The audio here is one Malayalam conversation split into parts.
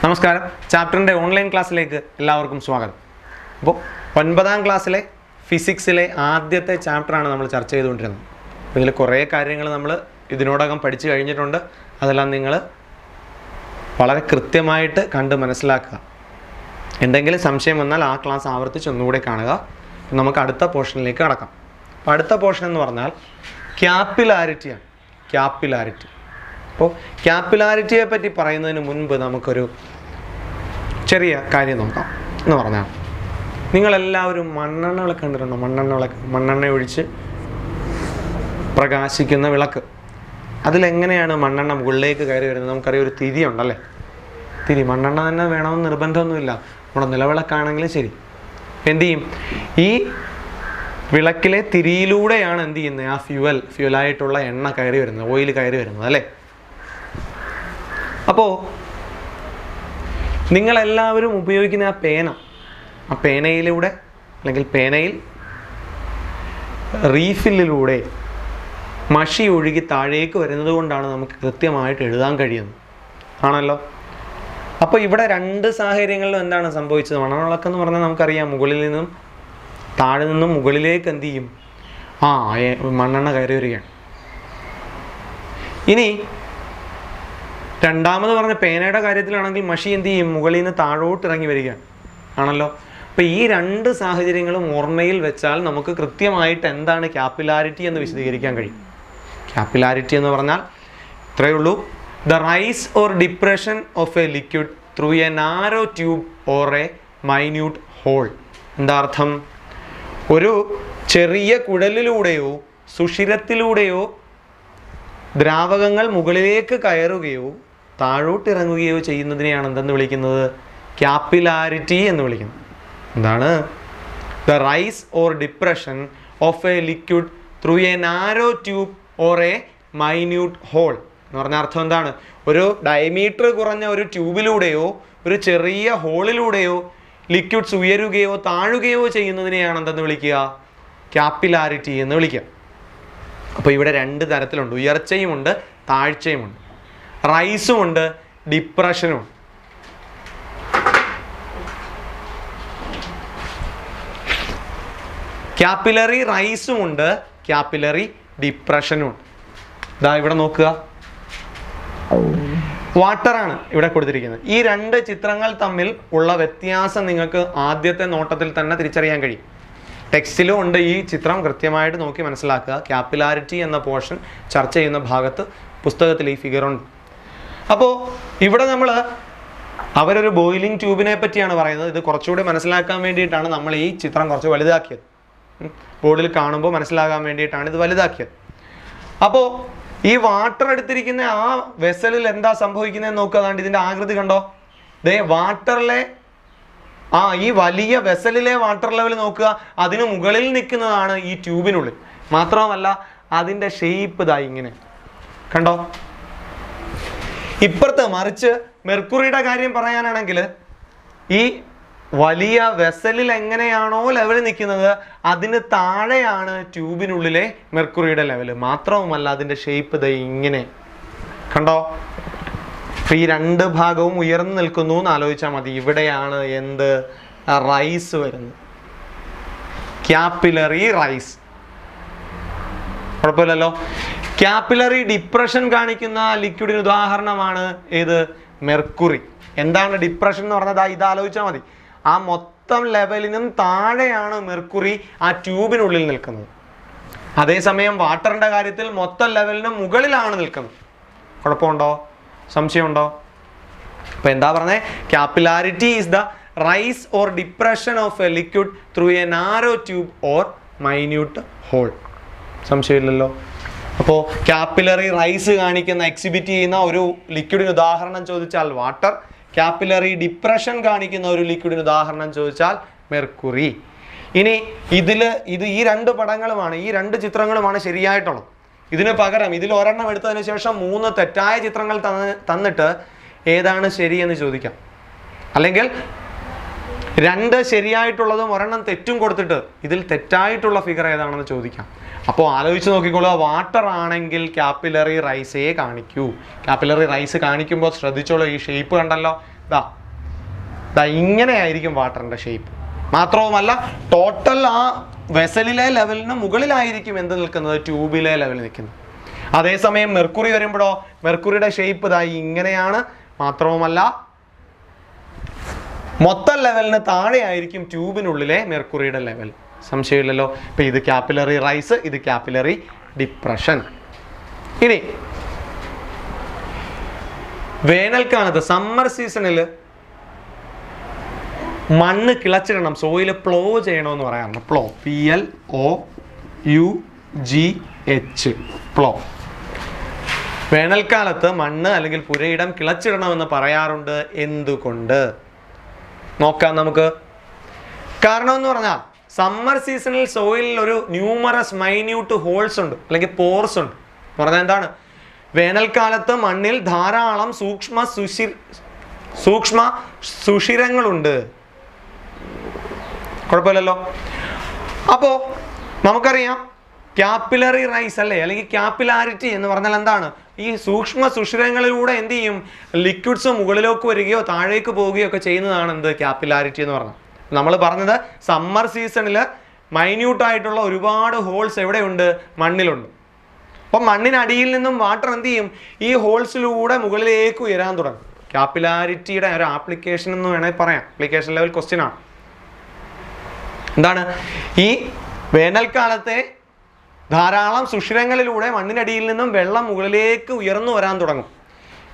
നമസ്കാരം. ചാപ്റ്ററിൻ്റെ ഓൺലൈൻ ക്ലാസ്സിലേക്ക് എല്ലാവർക്കും സ്വാഗതം. അപ്പോൾ 9ാം ക്ലാസ്സിലെ ഫിസിക്സിലെ ആദ്യത്തെ ചാപ്റ്ററാണ് നമ്മൾ ചർച്ച ചെയ്തുകൊണ്ടിരുന്നത്. അപ്പോൾ ഇതിൽ കുറേ കാര്യങ്ങൾ നമ്മൾ ഇതിനോടകം പഠിച്ചു കഴിഞ്ഞിട്ടുണ്ട്. അതെല്ലാം നിങ്ങൾ വളരെ കൃത്യമായിട്ട് കണ്ട് മനസ്സിലാക്കുക. എന്തെങ്കിലും സംശയം വന്നാൽ ആ ക്ലാസ് ആവർത്തിച്ച് ഒന്നുകൂടെ കാണുക. നമുക്ക് അടുത്ത പോർഷനിലേക്ക് കടക്കാം. അപ്പോൾ അടുത്ത പോർഷൻ എന്ന് പറഞ്ഞാൽ ക്യാപ്പിലാരിറ്റിയാണ്. അപ്പോൾ ക്യാപ്പിലാരിറ്റിയെ പറ്റി പറയുന്നതിന് മുൻപ് നമുക്കൊരു ചെറിയ കാര്യം നോക്കാം. എന്ന് പറഞ്ഞാൽ നിങ്ങളെല്ലാവരും മണ്ണെണ്ണ വിളക്ക് കണ്ടിട്ടുണ്ടോ? മണ്ണെണ്ണ ഒഴിച്ച് പ്രകാശിക്കുന്ന വിളക്ക്. അതിലെങ്ങനെയാണ് മണ്ണെണ്ണ മുകളിലേക്ക് കയറി വരുന്നത്? നമുക്കറിയാം, ഒരു തിരി ഉണ്ടല്ലേ. തിരി മണ്ണെണ്ണ തന്നെ വേണമെന്ന് നിർബന്ധമൊന്നുമില്ല. നമ്മുടെ നിലവിളക്കാണെങ്കിലും ശരി. എന്തു ചെയ്യും? ഈ വിളക്കിലെ തിരിയിലൂടെയാണ് എന്ത് ചെയ്യുന്നത്? ആ ഫ്യൂലായിട്ടുള്ള എണ്ണ കയറി വരുന്നത്, ഓയിൽ കയറി വരുന്നത് അല്ലേ. അപ്പോൾ നിങ്ങളെല്ലാവരും ഉപയോഗിക്കുന്ന ആ പേനയിലൂടെ അല്ലെങ്കിൽ പേനയിൽ റീഫില്ലിലൂടെ മഷി ഒഴുകി താഴേക്ക് വരുന്നത് കൊണ്ടാണ് നമുക്ക് കൃത്യമായിട്ട് എഴുതാൻ കഴിയുന്നത്, ആണല്ലോ. അപ്പോൾ ഇവിടെ രണ്ട് സാഹചര്യങ്ങളിലും എന്താണ് സംഭവിച്ചത്? മണ്ണെണ്ണവിളക്കെന്ന് പറഞ്ഞാൽ നമുക്കറിയാം, മുകളിൽ നിന്നും താഴെ നിന്നും മുകളിലേക്ക് എന്ത് ചെയ്യും? മണ്ണെണ്ണ കയറി വരികയാണ്. ഇനി രണ്ടാമത് പറഞ്ഞ പേനയുടെ കാര്യത്തിലാണെങ്കിൽ മഷി എന്ത് ചെയ്യും? മുകളിൽ നിന്ന് താഴോട്ട് ഇറങ്ങി വരികയാണ്, ആണല്ലോ. അപ്പോൾ ഈ രണ്ട് സാഹചര്യങ്ങളും ഓർമ്മയിൽ വെച്ചാൽ നമുക്ക് കൃത്യമായിട്ട് എന്താണ് ക്യാപ്പിലാരിറ്റി എന്ന് വിശദീകരിക്കാൻ കഴിയും. ക്യാപ്പിലാരിറ്റി എന്ന് പറഞ്ഞാൽ ഇത്രയേ ഉള്ളൂ: the rise or depression of a liquid through a narrow tube or a minute hole. എന്താ അർത്ഥം? ഒരു ചെറിയ കുഴലിലൂടെയോ സുഷിരത്തിലൂടെയോ ദ്രാവകങ്ങൾ മുകളിലേക്ക് കയറുകയോ താഴോട്ടിറങ്ങുകയോ ചെയ്യുന്നതിനെയാണ് എന്തെന്ന് വിളിക്കുന്നത്? ക്യാപ്പിലാരിറ്റി എന്ന് വിളിക്കുന്നത്. എന്താണ്? The rise or depression of a liquid through a narrow tube or a minute hole എന്ന് പറഞ്ഞ അർത്ഥം എന്താണ്? ഒരു ഡയമീറ്റർ കുറഞ്ഞ ഒരു ട്യൂബിലൂടെയോ ഒരു ചെറിയ ഹോളിലൂടെയോ ലിക്വിഡ്സ് ഉയരുകയോ താഴുകയോ ചെയ്യുന്നതിനെയാണ് എന്തെന്ന് വിളിക്കുക? ക്യാപ്പിലാരിറ്റി എന്ന് വിളിക്കുക. അപ്പോൾ ഇവിടെ രണ്ട് തരത്തിലുണ്ട്: ഉയർച്ചയുമുണ്ട്, താഴ്ചയുമുണ്ട്. റൈസുമുണ്ട്, ഡിപ്രഷനുമുണ്ട്. Capillary റൈസുമുണ്ട്, capillary ഡിപ്രഷനുമുണ്ട്. ഇതാ ഇവിടെ നോക്കുക, വാട്ടറാണ് ഇവിടെ കൊടുത്തിരിക്കുന്നത്. ഈ രണ്ട് ചിത്രങ്ങൾ തമ്മിൽ ഉള്ള വ്യത്യാസം നിങ്ങൾക്ക് ആദ്യത്തെ നോട്ടത്തിൽ തന്നെ തിരിച്ചറിയാൻ കഴിയും. ടെക്സ്റ്റിലും ഉണ്ട് ഈ ചിത്രം, കൃത്യമായിട്ട് നോക്കി മനസ്സിലാക്കുക. ക്യാപ്പിലാരിറ്റി എന്ന പോർഷൻ ചർച്ച ചെയ്യുന്ന ഭാഗത്ത് പുസ്തകത്തിൽ ഈ ഫിഗർ ഉണ്ട്. അപ്പോൾ ഇവിടെ അവരൊരു ബോയിലിംഗ് ട്യൂബിനെ പറ്റിയാണ് പറയുന്നത്. ഇത് കുറച്ചുകൂടി മനസ്സിലാക്കാൻ വേണ്ടിയിട്ടാണ് നമ്മൾ ഈ ചിത്രം കുറച്ച് വലുതാക്കിയത്. ബോർഡിൽ കാണുമ്പോൾ മനസ്സിലാകാൻ വേണ്ടിയിട്ടാണ് ഇത് വലുതാക്കിയത്. അപ്പോൾ ഈ വാട്ടർ എടുത്തിരിക്കുന്ന ആ വെസലിൽ എന്താ സംഭവിക്കുന്നതെന്ന് നോക്കുക. അതാണ്ട് ഇതിൻ്റെ ആകൃതി കണ്ടോ? വാട്ടറിലെ ഈ വലിയ വെസലിലെ വാട്ടർ ലെവൽ നോക്കുക. അതിന് മുകളിൽ നിൽക്കുന്നതാണ് ഈ ട്യൂബിനുള്ളിൽ. മാത്രമല്ല അതിൻ്റെ ഷേപ്പ് ഇതായി ഇങ്ങനെ കണ്ടോ. ഇപ്പുറത്ത് മറിച്ച് മെർക്കുറിയുടെ കാര്യം പറയാനാണെങ്കിൽ ഈ വലിയ വെസലിൽ എങ്ങനെയാണോ ലെവൽ നിൽക്കുന്നത് അതിന് താഴെയാണ് ട്യൂബിനുള്ളിലെ മെർക്കുറിയുടെ ലെവൽ. മാത്രവുമല്ല അതിൻ്റെ ഷേപ്പ് ഇതായി ഇങ്ങനെ കണ്ടോ. ഈ രണ്ട് ഭാഗവും ഉയർന്നു നിൽക്കുന്നു എന്ന് ആലോചിച്ചാൽ മതി. ഇവിടെയാണ് എന്ത്? റൈസ് വരുന്നത്, ക്യാപ്പിലറി റൈസ്. കുഴപ്പമില്ലല്ലോ. ക്യാപ്പിലറി ഡിപ്രഷൻ കാണിക്കുന്ന ലിക്വിഡിന് ഉദാഹരണമാണ് ഏത്? മെർക്കുറി. എന്താണ് ഡിപ്രഷൻ എന്ന് പറഞ്ഞത്? ഇത് ആലോചിച്ചാൽ മതി. ആ മൊത്തം ലെവലിനും താഴെയാണ് മെർക്കുറി ആ ട്യൂബിനുള്ളിൽ നിൽക്കുന്നത്. അതേസമയം വാട്ടറിൻ്റെ കാര്യത്തിൽ മൊത്തം ലെവലിനും മുകളിലാണ് നിൽക്കുന്നത്. കുഴപ്പമുണ്ടോ? സംശയമുണ്ടോ? അപ്പോൾ എന്താ പറഞ്ഞത്? Capillarity is the rise or depression of a liquid through a narrow tube or minute hole. സംശയമില്ലല്ലോ. അപ്പോൾ ക്യാപ്പിലറി റൈസ് കാണിക്കുന്ന എക്സിബിറ്റ് ചെയ്യുന്ന ഒരു ലിക്വിഡിന് ഉദാഹരണം ചോദിച്ചാൽ വാട്ടർ. ക്യാപ്പിലറി ഡിപ്രഷൻ കാണിക്കുന്ന ഒരു ലിക്വിഡിന് ഉദാഹരണം ചോദിച്ചാൽ മെർക്കുറി. ഇനി ഈ രണ്ട് പടങ്ങളുമാണ്, ഈ രണ്ട് ചിത്രങ്ങളുമാണ് ശരിയായിട്ടുള്ളത്. ഇതിന് പകരം ഇതിൽ ഒരെണ്ണം എടുത്തതിന് ശേഷം 3 തെറ്റായ ചിത്രങ്ങൾ തന്നിട്ട് ഏതാണ് ശരിയെന്ന് ചോദിക്കാം. അല്ലെങ്കിൽ 2 ശരിയായിട്ടുള്ളതും ഒരെണ്ണം തെറ്റും കൊടുത്തിട്ട് ഇതിൽ തെറ്റായിട്ടുള്ള ഫിഗർ ഏതാണെന്ന് ചോദിക്കാം. അപ്പോൾ ആലോചിച്ച് നോക്കിക്കോളുക. വാട്ടർ ആണെങ്കിൽ ക്യാപ്പിലറി റൈസേ കാണിക്കൂ. ക്യാപ്പിലറി റൈസ് കാണിക്കുമ്പോൾ ശ്രദ്ധിച്ചോളൂ, ഈ ഷേപ്പ് കണ്ടല്ലോ. ഇതാ ഇങ്ങനെയായിരിക്കും വാട്ടറിൻ്റെ ഷേപ്പ്. മാത്രവുമല്ല ടോട്ടൽ ആ വെസലിലെ ലെവലിന് മുകളിലായിരിക്കും എന്ത് നിൽക്കുന്നത്, ട്യൂബിലെ ലെവലിൽ നിൽക്കുന്നത്. അതേസമയം മെർക്കുറി വരുമ്പോഴോ മെർക്കുറിയുടെ ഷേപ്പ് ഇങ്ങനെയാണ്. മാത്രവുമല്ല മൊത്തം ലെവലിന് താഴെ ആയിരിക്കും ട്യൂബിനുള്ളിലെ മെർക്കുറിയുടെ ലെവൽ. സംശയമില്ലല്ലോ. ഇപ്പം ഇത് ക്യാപ്പിലറി റൈസ്, ഇത് ക്യാപ്പിലറി ഡിപ്രഷൻ. ഇനി വേനൽക്കാലത്ത് സമ്മർ സീസണിൽ മണ്ണ് കിളച്ചിടണം, സോയിൽ പ്ലോ ചെയ്യണമെന്ന് പറയാറുണ്ട്. Plough, PLOUGH, plough. വേനൽക്കാലത്ത് മണ്ണ് അല്ലെങ്കിൽ പുരയിടം കിളച്ചിടണമെന്ന് പറയാറുണ്ട്. എന്തുകൊണ്ട് നോക്കാം നമുക്ക്. കാരണം എന്ന് പറഞ്ഞാൽ സമ്മർ സീസണിൽ സോയിലിൽ ഒരു ന്യൂമറസ് മൈന്യൂട്ട് ഹോൾസ് ഉണ്ട് അല്ലെങ്കിൽ പോർസ് ഉണ്ട്. പറഞ്ഞാൽ എന്താണ്, വേനൽക്കാലത്ത് മണ്ണിൽ ധാരാളം സൂക്ഷ്മ സുഷിരങ്ങളുണ്ട്. കുഴപ്പമില്ലല്ലോ. അപ്പോൾ നമുക്കറിയാം ക്യാപ്പിലറി റൈസ് അല്ലേ, അല്ലെങ്കിൽ ക്യാപ്പിലാരിറ്റി എന്ന് പറഞ്ഞാൽ എന്താണ്, ഈ സൂക്ഷ്മ സുഷിരങ്ങളിലൂടെ എന്ത് ചെയ്യും, ലിക്വിഡ്സ് മുകളിലേക്ക് വരികയോ താഴേക്ക് പോവുകയോ ഒക്കെ ചെയ്യുന്നതാണ് എന്ത്, ക്യാപ്പിലാരിറ്റി എന്ന് പറഞ്ഞാൽ. നമ്മൾ പറഞ്ഞത് സമ്മർ സീസണിൽ മൈന്യൂട്ടായിട്ടുള്ള ഒരുപാട് ഹോൾസ് എവിടെയുണ്ട്, മണ്ണിലുണ്ട്. അപ്പം മണ്ണിനടിയിൽ നിന്നും വാട്ടർ എന്ത് ചെയ്യും, ഈ ഹോൾസിലൂടെ മുകളിലേക്ക് ഉയരാൻ തുടങ്ങും. ക്യാപ്പിലാരിറ്റിയുടെ ഒരു ആപ്ലിക്കേഷൻ എന്ന് വേണമെങ്കിൽ പറയാം, ആപ്ലിക്കേഷൻ ലെവൽ ക്വസ്റ്റ്യൻ ആണ്. എന്താണ്, ഈ വേനൽക്കാലത്തെ ധാരാളം സുഷിരങ്ങളിലൂടെ മണ്ണിനടിയിൽ നിന്നും വെള്ളം മുകളിലേക്ക് ഉയർന്നു വരാൻ തുടങ്ങും.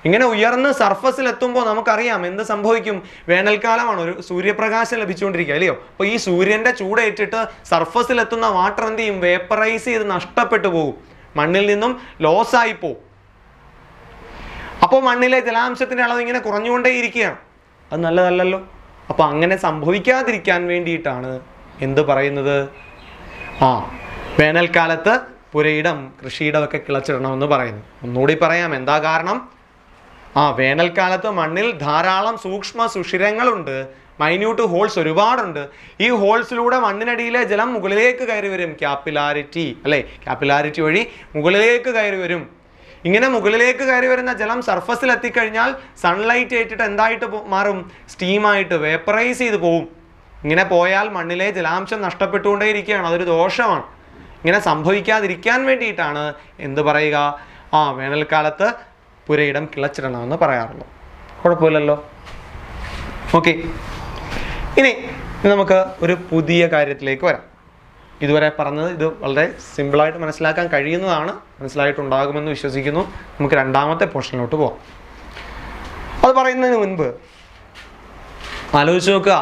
ഇങ്ങനെ ഉയർന്ന് സർഫസിൽ എത്തുമ്പോൾ നമുക്കറിയാം എന്ത് സംഭവിക്കും, വേനൽക്കാലമാണ്, ഒരു സൂര്യപ്രകാശം ലഭിച്ചുകൊണ്ടിരിക്കുക അല്ലയോ. അപ്പോൾ ഈ സൂര്യൻ്റെ ചൂടേറ്റിട്ട് സർഫസിൽ എത്തുന്ന വാട്ടർ എന്ത് ചെയ്യും, വേപ്പറൈസ് ചെയ്ത് നഷ്ടപ്പെട്ടു പോകും, മണ്ണിൽ നിന്നും ലോസായി പോകും. അപ്പോൾ മണ്ണിലെ ജലാംശത്തിൻ്റെ അളവ് ഇങ്ങനെ കുറഞ്ഞുകൊണ്ടേയിരിക്കുകയാണ്. അത് നല്ലതല്ലല്ലോ. അപ്പോൾ അങ്ങനെ സംഭവിക്കാതിരിക്കാൻ വേണ്ടിയിട്ടാണ് എന്ത് പറയുന്നത്, വേനൽക്കാലത്ത് പുരയിടം കൃഷിയിടമൊക്കെ കിളച്ചിടണമെന്ന് പറയുന്നു. ഒന്നുകൂടി പറയാം എന്താ കാരണം. വേനൽക്കാലത്ത് മണ്ണിൽ ധാരാളം സൂക്ഷ്മ സുഷിരങ്ങളുണ്ട്, മൈന്യൂട്ട് ഹോൾസ് ഒരുപാടുണ്ട്. ഈ ഹോൾസിലൂടെ മണ്ണിനടിയിലെ ജലം മുകളിലേക്ക് കയറി വരും, ക്യാപ്പിലാരിറ്റി അല്ലേ, ക്യാപ്പിലാരിറ്റി വഴി മുകളിലേക്ക് കയറി വരും. ഇങ്ങനെ മുകളിലേക്ക് കയറി വരുന്ന ജലം സർഫസിൽ എത്തിക്കഴിഞ്ഞാൽ സൺലൈറ്റ് ഏറ്റിട്ട് എന്തായിട്ട് മാറും, സ്റ്റീമായിട്ട് വേപ്പറൈസ് ചെയ്ത് പോവും. ഇങ്ങനെ പോയാൽ മണ്ണിലെ ജലാംശം നഷ്ടപ്പെട്ടുകൊണ്ടേയിരിക്കുകയാണ്, അതൊരു ദോഷമാണ്. ഇങ്ങനെ സംഭവിക്കാതിരിക്കാൻ വേണ്ടിയിട്ടാണ് എന്ത് പറയുക, വേനൽക്കാലത്ത് പുരയിടം കിളച്ചിടണമെന്ന് പറയാറുള്ളൂ. കുഴപ്പമില്ലല്ലോ. ഓക്കെ, ഇനി നമുക്ക് ഒരു പുതിയ കാര്യത്തിലേക്ക് വരാം. ഇതുവരെ പറഞ്ഞത് ഇത് വളരെ സിമ്പിളായിട്ട് മനസ്സിലാക്കാൻ കഴിയുന്നതാണ്, മനസ്സിലായിട്ടുണ്ടാകുമെന്ന് വിശ്വസിക്കുന്നു. നമുക്ക് രണ്ടാമത്തെ പോർഷനിലോട്ട് പോകാം. അത് പറയുന്നതിന് മുൻപ് ആലോചിച്ച് നോക്കുക,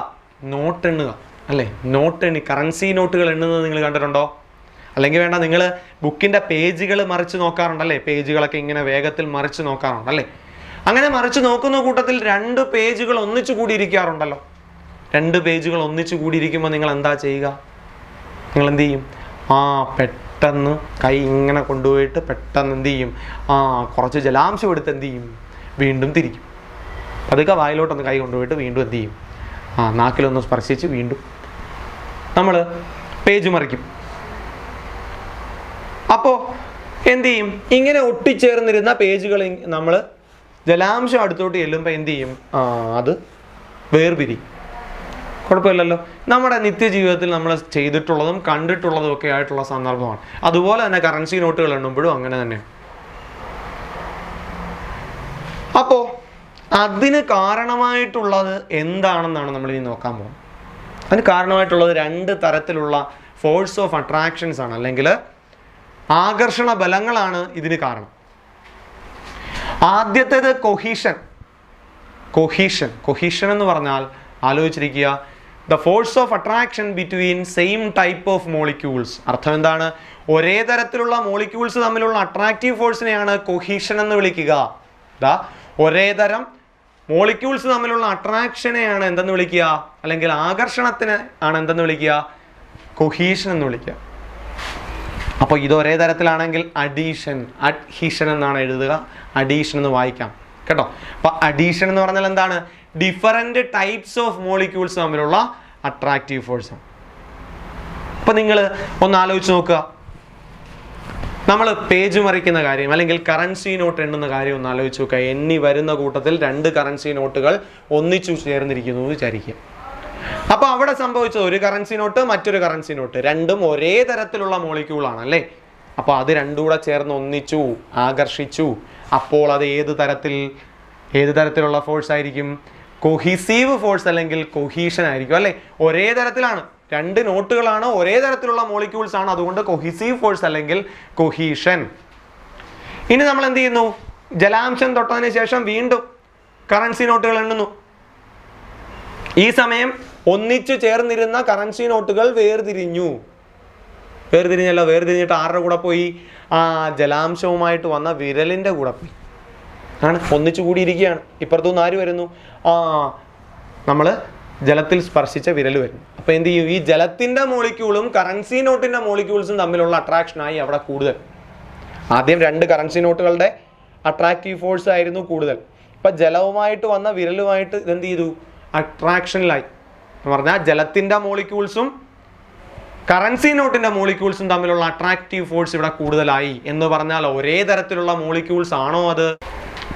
നോട്ട് എണ്ണുക അല്ലേ, നോട്ട് എണ്ണി കറൻസി നോട്ടുകൾ എണ്ണുന്നത് നിങ്ങൾ കണ്ടിട്ടുണ്ടോ? അല്ലെങ്കിൽ വേണ്ട, നിങ്ങൾ ബുക്കിൻ്റെ പേജുകൾ മറിച്ച് നോക്കാറുണ്ടല്ലേ, പേജുകളൊക്കെ ഇങ്ങനെ വേഗത്തിൽ മറിച്ച് നോക്കാറുണ്ടല്ലേ. അങ്ങനെ മറിച്ച് നോക്കുന്ന കൂട്ടത്തിൽ 2 പേജുകൾ ഒന്നിച്ചു കൂടിയിരിക്കാറുണ്ടല്ലോ. 2 പേജുകൾ ഒന്നിച്ചു കൂടിയിരിക്കുമ്പോൾ നിങ്ങൾ എന്താ ചെയ്യുക, നിങ്ങൾ എന്ത് ചെയ്യും, പെട്ടെന്ന് കൈ ഇങ്ങനെ കൊണ്ടുപോയിട്ട് പെട്ടെന്ന് എന്ത് ചെയ്യും, കുറച്ച് ജലാംശം എടുത്ത് എന്ത് ചെയ്യും, വീണ്ടും തിരിക്കും. പതുക്കെ വായിലോട്ടൊന്ന് കൈ കൊണ്ടുപോയിട്ട് വീണ്ടും എന്ത് ചെയ്യും, നാക്കിലൊന്ന് സ്പർശിച്ച് വീണ്ടും നമ്മൾ പേജ് മറിക്കും. അപ്പോൾ എന്ത് ചെയ്യും, ഇങ്ങനെ ഒട്ടിച്ചേർന്നിരുന്ന പേജുകൾ നമ്മൾ ജലാംശം അടുത്തോട്ട് ചെല്ലുമ്പോൾ എന്ത് ചെയ്യും, അത് വേർപിരിയും. കുഴപ്പമില്ലല്ലോ. നമ്മുടെ നിത്യജീവിതത്തിൽ നമ്മൾ ചെയ്തിട്ടുള്ളതും കണ്ടിട്ടുള്ളതും ഒക്കെ ആയിട്ടുള്ള സന്ദർഭമാണ്. അതുപോലെ തന്നെ കറൻസി നോട്ടുകൾ എണ്ണുമ്പോഴും അങ്ങനെ തന്നെയാണ്. അപ്പോൾ അതിന് കാരണമായിട്ടുള്ളത് എന്താണെന്നാണ് നമ്മൾ ഇനി നോക്കാൻ പോകുന്നത്. അതിന് കാരണമായിട്ടുള്ളത് 2 തരത്തിലുള്ള ഫോഴ്സ് ഓഫ് അട്രാക്ഷൻസ് ആണ്, അല്ലെങ്കിൽ ആകർഷണ ബലങ്ങളാണ് ഇതിന് കാരണം. ആദ്യത്തേത് കൊഹീഷൻ എന്ന് പറഞ്ഞാൽ ആലോചിച്ചിരിക്കുക, the force of attraction between same type of molecules. അർത്ഥം എന്താണ്, ഒരേ തരത്തിലുള്ള മോളിക്യൂൾസ് തമ്മിലുള്ള അട്രാക്റ്റീവ് ഫോഴ്സിനെയാണ് കൊഹീഷൻ എന്ന് വിളിക്കുക. ഒരേ തരം മോളിക്യൂൾസ് തമ്മിലുള്ള അട്രാക്ഷനെയാണ് എന്തെന്ന് വിളിക്കുക, അല്ലെങ്കിൽ ആകർഷണത്തിന് ആണ് എന്തെന്ന് വിളിക്കുക, കൊഹീഷൻ എന്ന് വിളിക്കുക. അപ്പോൾ ഇത് ഒരേ തരത്തിലാണെങ്കിൽ അഡീഷൻ എന്നാണ് എഴുതുക, അഡീഷൻ എന്ന് വായിക്കാം കേട്ടോ. അപ്പോൾ അഡീഷൻ എന്ന് പറഞ്ഞാൽ എന്താണ്, ഡിഫറൻറ്റ് ടൈപ്സ് ഓഫ് മോളിക്യൂൾസ് തമ്മിലുള്ള അട്രാക്റ്റീവ് ഫോഴ്സ്. അപ്പോൾ നിങ്ങൾ ഒന്ന് ആലോചിച്ച് നോക്കുക, നമ്മൾ പേജ് മറിക്കുന്ന കാര്യം അല്ലെങ്കിൽ കറൻസി നോട്ട് എണ്ണുന്ന കാര്യം ഒന്ന് ആലോചിച്ച് നോക്കുക. എണ്ണി വരുന്ന കൂട്ടത്തിൽ 2 കറൻസി നോട്ടുകൾ ഒന്നിച്ചു ചേർന്നിരിക്കുന്നു എന്ന് വിചാരിക്കുക. അപ്പോൾ അവിടെ സംഭവിച്ചത് ഒരു കറൻസി നോട്ട് മറ്റൊരു കറൻസി നോട്ട് രണ്ടും ഒരേ തരത്തിലുള്ള മോളിക്യൂളാണ് അല്ലേ. അപ്പോൾ അത് രണ്ടും കൂടെ ചേർന്ന് ഒന്നിച്ചു, ആകർഷിച്ചു. അപ്പോൾ അത് ഏത് തരത്തിലുള്ള ഫോഴ്സ് ആയിരിക്കും? കൊഹീസീവ് ഫോഴ്സ് അല്ലെങ്കിൽ കൊഹീഷൻ ആയിരിക്കും അല്ലേ. ഒരേ തരത്തിലാണ്, 2 നോട്ടുകളാണ്, ഒരേ തരത്തിലുള്ള മോളിക്യൂൾസ് ആണ്, അതുകൊണ്ട് കൊഹീസീവ് ഫോഴ്സ് അല്ലെങ്കിൽ കൊഹീഷൻ. ഇനി നമ്മൾ എന്ത് ചെയ്യുന്നു? ജലാംശം തൊട്ടതിന് ശേഷം വീണ്ടും കറൻസി നോട്ടുകൾ എണ്ണുന്നു. ഈ സമയം ഒന്നിച്ചു ചേർന്നിരുന്ന കറൻസി നോട്ടുകൾ വേർതിരിഞ്ഞിട്ട് ആരുടെ കൂടെ പോയി? ജലാംശവുമായിട്ട് വന്ന വിരലിൻ്റെ കൂടെ പോയി. ഒന്നിച്ചു കൂടിയിരിക്കുകയാണ്. ഇപ്പുറത്തുനിന്ന് ആര് വരുന്നു? നമ്മൾ ജലത്തിൽ സ്പർശിച്ച വിരൽ വരുന്നു. അപ്പോൾ എന്ത് ചെയ്യും? ഈ ജലത്തിൻ്റെ മോളിക്യൂളും കറൻസി നോട്ടിൻ്റെ മോളിക്യൂൾസും തമ്മിലുള്ള അട്രാക്ഷനായി അവിടെ കൂടുതൽ. ആദ്യം 2 കറൻസി നോട്ടുകളുടെ അട്രാക്റ്റീവ് ഫോഴ്സ് ആയിരുന്നു കൂടുതൽ. ഇപ്പം ജലവുമായിട്ട് വന്ന വിരലുമായിട്ട് ഇതെന്ത് ചെയ്തു? അട്രാക്ഷനിലായി. എന്ന് പറഞ്ഞാൽ ജലത്തിൻ്റെ മോളിക്യൂൾസും കറൻസി നോട്ടിൻ്റെ മോളിക്യൂൾസും തമ്മിലുള്ള അട്രാക്റ്റീവ് ഫോഴ്സ് ഇവിടെ കൂടുതലായി. എന്ന് പറഞ്ഞാൽ ഒരേ തരത്തിലുള്ള മോളിക്യൂൾസ് ആണോ? അത്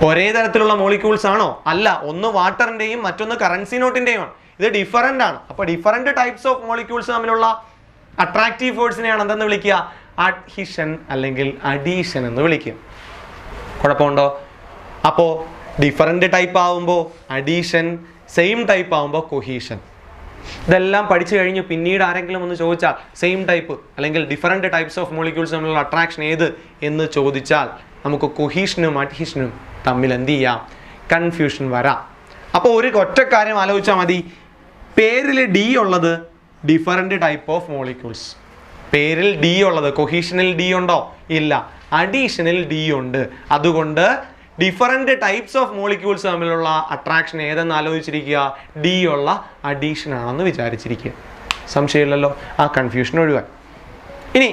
ഒരേ തരത്തിലുള്ള മോളിക്യൂൾസ് ആണോ? അല്ല. ഒന്ന് വാട്ടറിൻ്റെയും മറ്റൊന്ന് കറൻസി നോട്ടിൻ്റെയുമാണ്. ഇത് ഡിഫറൻ്റ് ആണ്. അപ്പോൾ ഡിഫറൻറ്റ് ടൈപ്സ് ഓഫ് മോളിക്യൂൾസ് തമ്മിലുള്ള അട്രാക്റ്റീവ് ഫോഴ്സിനെയാണ് എന്തെന്ന് വിളിക്കുക? അഡ്ഹിഷൻ അല്ലെങ്കിൽ അഡീഷൻ എന്ന് വിളിക്കുക. കുഴപ്പമുണ്ടോ? അപ്പോൾ ഡിഫറൻറ്റ് ടൈപ്പ് ആവുമ്പോൾ അഡീഷൻ, സെയിം ടൈപ്പ് ആവുമ്പോൾ കൊഹീഷൻ. ഇതെല്ലാം പഠിച്ചു കഴിഞ്ഞ് പിന്നീട് ആരെങ്കിലും ഒന്ന് ചോദിച്ചാൽ സെയിം ടൈപ്പ് അല്ലെങ്കിൽ ഡിഫറൻറ്റ് ടൈപ്സ് ഓഫ് മോളിക്യൂൾസ് തമ്മിലുള്ള അട്രാക്ഷൻ ഏത് എന്ന് ചോദിച്ചാൽ നമുക്ക് കൊഹീഷനും അഡ്ഹീഷനും തമ്മിൽ എന്ത് ചെയ്യാം? കൺഫ്യൂഷൻ വരാം. അപ്പോൾ ഒരു ഒറ്റ കാര്യം ആലോചിച്ചാൽ മതി. പേരിൽ ഡി ഉള്ളത് ഡിഫറൻറ്റ് ടൈപ്പ് ഓഫ് മോളിക്യൂൾസ്. പേരിൽ ഡി ഉള്ളത്, കൊഹീഷനിൽ ഡി ഉണ്ടോ? ഇല്ല. അഡീഷനിൽ ഡി ഉണ്ട്. അതുകൊണ്ട് ഡിഫറൻറ്റ് ടൈപ്സ് ഓഫ് മോളിക്യൂൾസ് തമ്മിലുള്ള അട്രാക്ഷൻ ഏതെന്ന് ആലോചിച്ചിരിക്കുക? ഡി ഉള്ള അഡീഷൻ ആണെന്ന് വിചാരിച്ചിരിക്കുക. സംശയമില്ലല്ലോ. ആ കൺഫ്യൂഷൻ ഒഴിവായി. ഇനി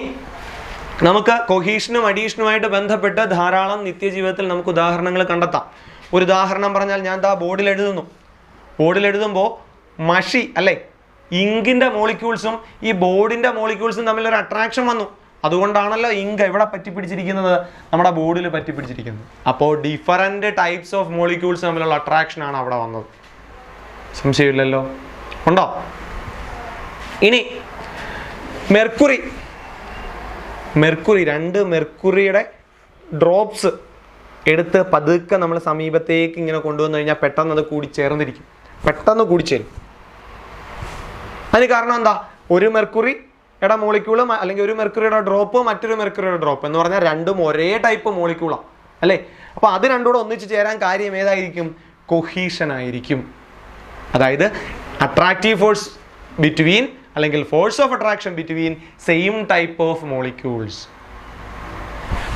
നമുക്ക് കൊഹീഷനും അഡീഷനുമായിട്ട് ബന്ധപ്പെട്ട് ധാരാളം നിത്യജീവിതത്തിൽ നമുക്ക് ഉദാഹരണങ്ങൾ കണ്ടെത്താം. ഒരു ഉദാഹരണം പറഞ്ഞാൽ ഞാൻ ബോർഡിൽ എഴുതുമ്പോൾ മഷി അല്ലേ, ഇങ്കിൻ്റെ മോളിക്യൂൾസും ഈ ബോർഡിൻ്റെ മോളിക്യൂൾസും തമ്മിലൊരു അട്രാക്ഷൻ വന്നു. അതുകൊണ്ടാണല്ലോ ഇങ്ക് എവിടെ പറ്റിപ്പിടിച്ചിരിക്കുന്നത്? നമ്മുടെ ബോർഡിൽ പറ്റിപ്പിടിച്ചിരിക്കുന്നത്. അപ്പോൾ ഡിഫറൻറ്റ് ടൈപ്സ് ഓഫ് മോളിക്യൂൾസ് തമ്മിലുള്ള അട്രാക്ഷനാണ് അവിടെ വന്നത്. സംശയമില്ലല്ലോ. ഉണ്ടോ? ഇനി മെർക്കുറി 2 മെർക്കുറിയുടെ ഡ്രോപ്സ് എടുത്ത് പതുക്കെ നമ്മൾ സമീപത്തേക്ക് ഇങ്ങനെ കൊണ്ടുവന്നു കഴിഞ്ഞാൽ പെട്ടെന്ന് അത് കൂടിച്ചേർന്നിരിക്കും. പെട്ടെന്ന് കൂടിച്ചേരും. അതിന് കാരണം എന്താ? ഒരു മെർക്കുറിയുടെ മോളിക്യൂള് അല്ലെങ്കിൽ ഒരു മെർക്കുറിയുടെ ഡ്രോപ്പ് മറ്റൊരു മെർക്കുറിയുടെ ഡ്രോപ്പ് എന്ന് പറഞ്ഞാൽ രണ്ടും ഒരേ ടൈപ്പ് മോളിക്യൂളാണ് അല്ലേ. അപ്പോൾ അത് രണ്ടും കൂടെ ഒന്നിച്ച് ചേരാൻ കാര്യം ഏതായിരിക്കും? കൊഹീഷൻ ആയിരിക്കും. അതായത് അട്രാക്റ്റീവ് ഫോഴ്സ് ബിറ്റ്വീൻ അല്ലെങ്കിൽ force of attraction between same type of molecules.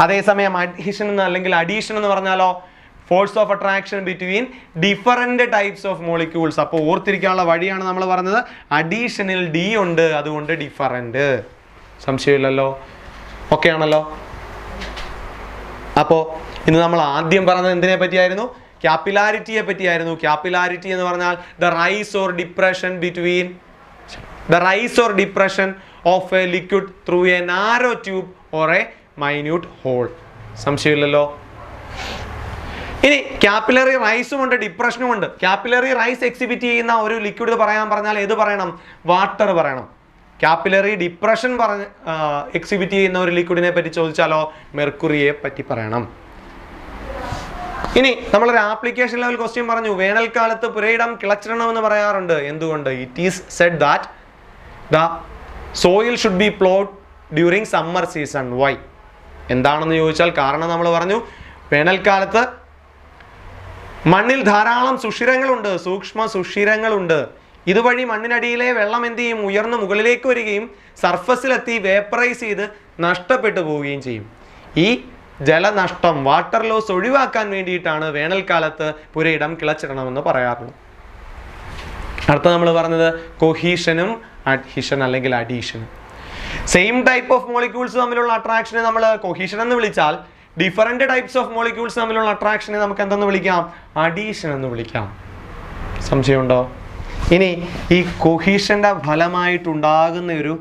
അതേസമയം അഡ്ഹീഷൻ അല്ലെങ്കിൽ അഡീഷൻ എന്ന് പറഞ്ഞാലോ force of attraction between different types of molecules. അപ്പോൾ ഓർത്തിരിക്കാനുള്ള വഴിയാണ് നമ്മൾ പറഞ്ഞത്. അഡീഷനിൽ ഡി ഉണ്ട്, അതുകൊണ്ട് ഡിഫറൻറ്റ്. സംശയമില്ലല്ലോ. ഓക്കെ ആണല്ലോ. അപ്പോൾ ഇന്ന് നമ്മൾ ആദ്യം പറഞ്ഞത് എന്തിനെ പറ്റിയായിരുന്നു? ക്യാപ്പിലാരിറ്റിയെ പറ്റിയായിരുന്നു. ക്യാപ്പിലാരിറ്റി എന്ന് പറഞ്ഞാൽ the rise or depression of a liquid through a narrow tube or a minute hole. സംശയമില്ലല്ലോ. ഇനി ക്യാപ്പിലറി റൈസും ഉണ്ട്, ഡിപ്രഷനും ഉണ്ട്. ക്യാപ്പിലറി റൈസ് എക്സിബിറ്റ് ചെയ്യുന്ന ഒരു ലിക്വിഡ് പറഞ്ഞാൽ ഏത് പറയണം? വാട്ടർ പറയണം. ക്യാപ്പിലറി ഡിപ്രഷൻ എക്സിബിറ്റ് ചെയ്യുന്ന ഒരു ലിക്വിഡിനെ പറ്റി ചോദിച്ചാലോ മെർക്കുറിയെ പറ്റി പറയണം. ഇനി നമ്മളൊരു ആപ്ലിക്കേഷൻ ലെവൽ ക്വസ്റ്റ്യൻ പറഞ്ഞു. വേനൽക്കാലത്ത് പുരയിടം കിളച്ചിടണം എന്ന് പറയാറുണ്ട്. എന്തുകൊണ്ട്? It is said that the soil should be ploughed during summer season. Why? എന്താണെന്ന് ചോദിച്ചാൽ കാരണം നമ്മൾ പറഞ്ഞു വേനൽക്കാലത്ത് മണ്ണിൽ ധാരാളം സുഷിരങ്ങളുണ്ട്, സൂക്ഷ്മ സുഷിരങ്ങളുണ്ട്. ഇതുവഴി മണ്ണിനടിയിലെ വെള്ളം എന്ത് ചെയ്യും? ഉയർന്ന് മുകളിലേക്ക് വരികയും സർഫസിലെത്തി വേപ്പറൈസ് ചെയ്ത് നഷ്ടപ്പെട്ടു പോവുകയും ചെയ്യും. ഈ ജലനഷ്ടം, വാട്ടർ ലോസ് ഒഴിവാക്കാൻ വേണ്ടിയിട്ടാണ് വേനൽക്കാലത്ത് പുരയിടം കിളച്ചിടണമെന്ന് പറയാറുള്ളത്. അടുത്ത നമ്മൾ പറഞ്ഞത് കൊഹീഷനും അഡ്ഹീഷൻ അല്ലെങ്കിൽ അഡീഷനും. സെയിം ടൈപ്പ് ഓഫ് മോളിക്യൂൾസ് തമ്മിലുള്ള അട്രാക്ഷനെ നമ്മൾ കൊഹീഷൻ എന്ന് വിളിച്ചാൽ ഡിഫറൻറ്റ് ടൈപ്സ് ഓഫ് മോളിക്യൂൾസ് തമ്മിലുള്ള അട്രാക്ഷനെ നമുക്ക് എന്തെന്ന് വിളിക്കാം? അഡീഷൻ എന്ന് വിളിക്കാം. സംശയമുണ്ടോ? ഇനി ഈ കൊഹീഷൻ്റെ ഫലമായിട്ടുണ്ടാകുന്ന ഒരു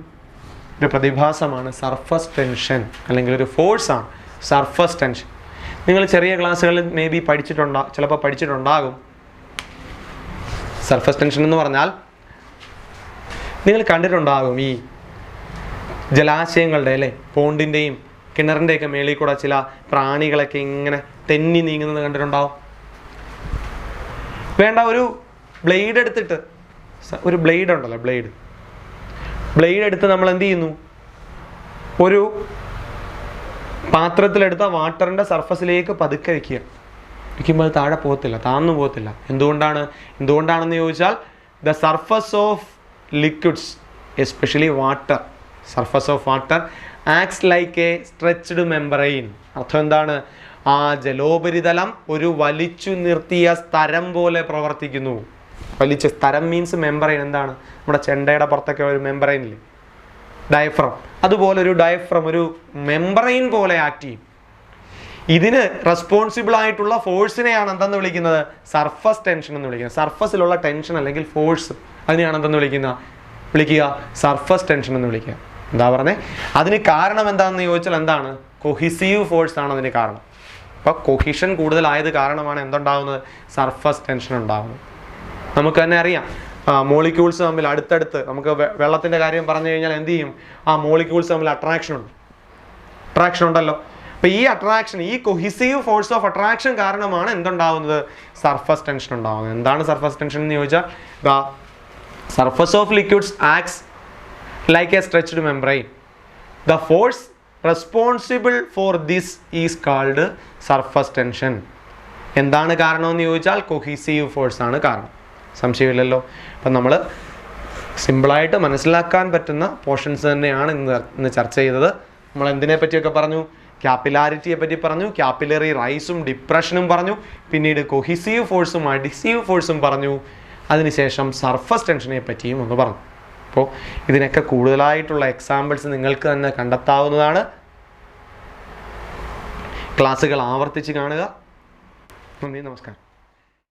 ഒരു പ്രതിഭാസമാണ് സർഫസ് ടെൻഷൻ, അല്ലെങ്കിൽ ഒരു ഫോഴ്സാണ് സർഫസ് ടെൻഷൻ. നിങ്ങൾ ചെറിയ ക്ലാസ്സുകളിൽ മേ ബി ചിലപ്പോൾ പഠിച്ചിട്ടുണ്ടാകും. സർഫസ് ടെൻഷൻ എന്ന് പറഞ്ഞാൽ നിങ്ങൾ കണ്ടിട്ടുണ്ടാകും ഈ ജലാശയങ്ങളുടെ അല്ലേ, പോണ്ടിൻ്റെയും കിണറിൻ്റെയൊക്കെ മേളിൽ കൂടെ ചില പ്രാണികളൊക്കെ ഇങ്ങനെ തെന്നി നീങ്ങുന്നത് കണ്ടിട്ടുണ്ടാവും. വേണ്ട, ഒരു ബ്ലേഡ് എടുത്തിട്ട്, ഒരു ബ്ലേഡ് ഉണ്ടല്ലോ, ബ്ലേഡ് എടുത്ത് നമ്മൾ എന്ത് ചെയ്യുന്നു, ഒരു പാത്രത്തിലെടുത്ത വാട്ടറിൻ്റെ സർഫസിലേക്ക് പതുക്കെ വയ്ക്കുമ്പോൾ അത് താഴെ പോകത്തില്ല, താന്നു പോകത്തില്ല. എന്തുകൊണ്ടാണെന്ന് ചോദിച്ചാൽ the surface of liquids, especially water, surface of water acts like A stretched membrane. അർത്ഥം എന്താണ്? ആ ജലോപരിതലം ഒരു വലിച്ചു നിർത്തിയ സ്തരം പോലെ പ്രവർത്തിക്കുന്നു. വലിച്ച സ്തരം മീൻസ് മെമ്പറൈൻ. എന്താണ്? നമ്മുടെ ചെണ്ടയുടെ പുറത്തൊക്കെ ഒരു മെമ്പറൈൻ ഇല്ലേ, ഡയഫ്രം, അതുപോലെ ഒരു ഡയഫ്രം ഒരു മെമ്പറൈൻ പോലെ ആക്ട് ചെയ്യും. ഇതിന് റെസ്പോൺസിബിൾ ആയിട്ടുള്ള ഫോഴ്സിനെയാണ് എന്തെന്ന് വിളിക്കുന്നത്? സർഫസ് ടെൻഷൻ എന്ന് വിളിക്കുന്നത്. സർഫസിലുള്ള ടെൻഷൻ അല്ലെങ്കിൽ ഫോഴ്സ്, അതിനെയാണ് എന്തെന്ന് വിളിക്കുക? സർഫസ് ടെൻഷൻ എന്ന് വിളിക്കുക. എന്താ പറഞ്ഞേ? അതിന് കാരണം എന്താണെന്ന് ചോദിച്ചാൽ എന്താണ്? കൊഹിസീവ് ഫോഴ്സ് ആണ് അതിന് കാരണം. അപ്പോൾ കൊഹിഷൻ കൂടുതലായത് കാരണമാണ് എന്തുണ്ടാകുന്നത്? സർഫസ് ടെൻഷൻ ഉണ്ടാകുന്നത്. നമുക്ക് തന്നെ അറിയാം, മോളിക്യൂൾസ് തമ്മിൽ അടുത്തടുത്ത്, നമുക്ക് വെള്ളത്തിൻ്റെ കാര്യം പറഞ്ഞു കഴിഞ്ഞാൽ എന്ത് ചെയ്യും? ആ മോളിക്യൂൾസ് തമ്മിൽ അട്രാക്ഷൻ ഉണ്ടല്ലോ. അപ്പോൾ ഈ അട്രാക്ഷൻ, ഈ കൊഹിസീവ് ഫോഴ്സ് ഓഫ് അട്രാക്ഷൻ കാരണമാണ് എന്തുണ്ടാകുന്നത്? സർഫസ് ടെൻഷൻ ഉണ്ടാകുന്നത്. എന്താണ് സർഫസ് ടെൻഷൻ എന്ന് ചോദിച്ചാൽ, the surface of liquids acts like a stretched membrane. The force responsible for this is called surface tension. എന്താണ് കാരണമെന്ന് ചോദിച്ചാൽ കൊഹീസീവ് ഫോഴ്സ് ആണ് കാരണം. സംശയമില്ലല്ലോ. അപ്പം നമ്മൾ സിമ്പിളായിട്ട് മനസ്സിലാക്കാൻ പറ്റുന്ന പോർഷൻസ് തന്നെയാണ് ഇന്ന് ചർച്ച ചെയ്തത്. നമ്മൾ എന്തിനെ പറ്റിയൊക്കെ പറഞ്ഞു? ക്യാപ്പിലാരിറ്റിയെ പറ്റി പറഞ്ഞു, ക്യാപ്പിലറി റൈസും ഡിപ്രഷനും പറഞ്ഞു, പിന്നീട് കൊഹീസീവ് ഫോഴ്സും അഡിസീവ് ഫോഴ്സും പറഞ്ഞു, അതിനുശേഷം സർഫസ് ടെൻഷനെ പറ്റിയും ഒന്ന് പറഞ്ഞു. അപ്പോൾ ഇതിനൊക്കെ കൂടുതലായിട്ടുള്ള എക്സാമ്പിൾസ് നിങ്ങൾക്ക് തന്നെ കണ്ടെത്താവുന്നതാണ്. ക്ലാസ്സുകൾ ആവർത്തിച്ച് കാണുക. നന്ദി, നമസ്കാരം.